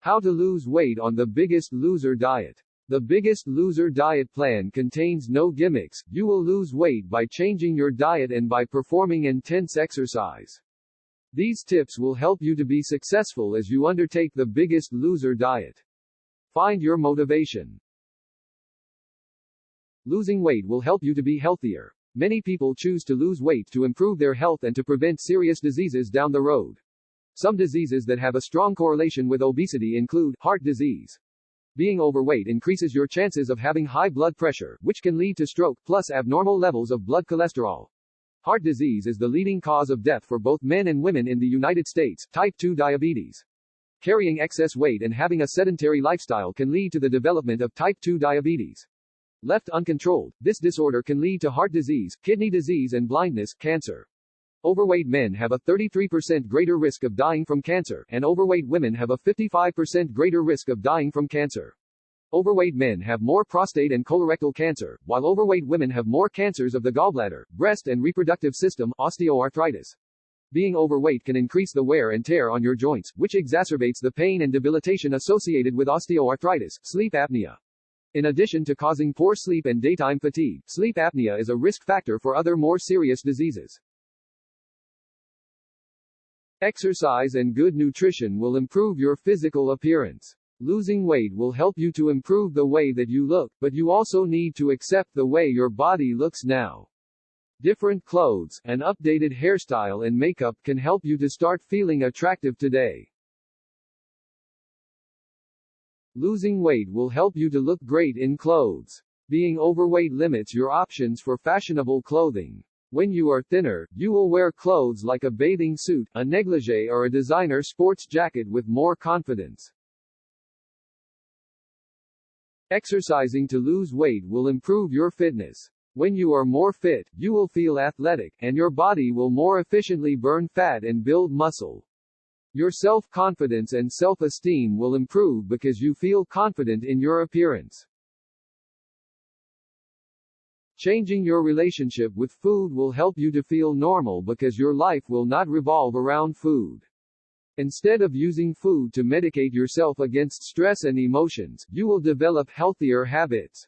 How to lose weight on the Biggest Loser diet. The Biggest Loser diet plan contains no gimmicks. You will lose weight by changing your diet and by performing intense exercise. These tips will help you to be successful as you undertake the Biggest Loser diet. Find your motivation. Losing weight will help you to be healthier. Many people choose to lose weight to improve their health and to prevent serious diseases down the road. Some diseases that have a strong correlation with obesity include heart disease. Being overweight increases your chances of having high blood pressure, which can lead to stroke, plus abnormal levels of blood cholesterol. Heart disease is the leading cause of death for both men and women in the United States. Type 2 diabetes. Carrying excess weight and having a sedentary lifestyle can lead to the development of type 2 diabetes. Left uncontrolled, this disorder can lead to heart disease, kidney disease and blindness, cancer. Overweight men have a 33% greater risk of dying from cancer, and overweight women have a 55% greater risk of dying from cancer. Overweight men have more prostate and colorectal cancer, while overweight women have more cancers of the gallbladder, breast and reproductive system, osteoarthritis. Being overweight can increase the wear and tear on your joints, which exacerbates the pain and debilitation associated with osteoarthritis, sleep apnea. In addition to causing poor sleep and daytime fatigue, sleep apnea is a risk factor for other more serious diseases. Exercise and good nutrition will improve your physical appearance. Losing weight will help you to improve the way that you look, but you also need to accept the way your body looks now. Different clothes, an updated hairstyle and makeup can help you to start feeling attractive today. Losing weight will help you to look great in clothes. Being overweight limits your options for fashionable clothing. When you are thinner, you will wear clothes like a bathing suit, a negligee or a designer sports jacket with more confidence. Exercising to lose weight will improve your fitness. When you are more fit, you will feel athletic, and your body will more efficiently burn fat and build muscle. Your self-confidence and self-esteem will improve because you feel confident in your appearance. Changing your relationship with food will help you to feel normal because your life will not revolve around food. Instead of using food to medicate yourself against stress and emotions, you will develop healthier habits.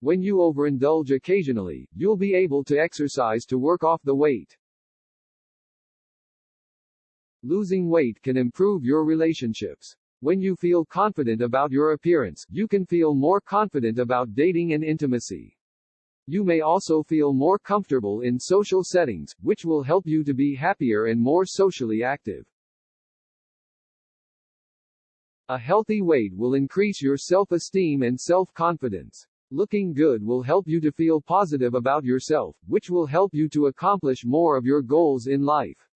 When you overindulge occasionally, you'll be able to exercise to work off the weight. Losing weight can improve your relationships. When you feel confident about your appearance, you can feel more confident about dating and intimacy. You may also feel more comfortable in social settings, which will help you to be happier and more socially active. A healthy weight will increase your self-esteem and self-confidence. Looking good will help you to feel positive about yourself, which will help you to accomplish more of your goals in life.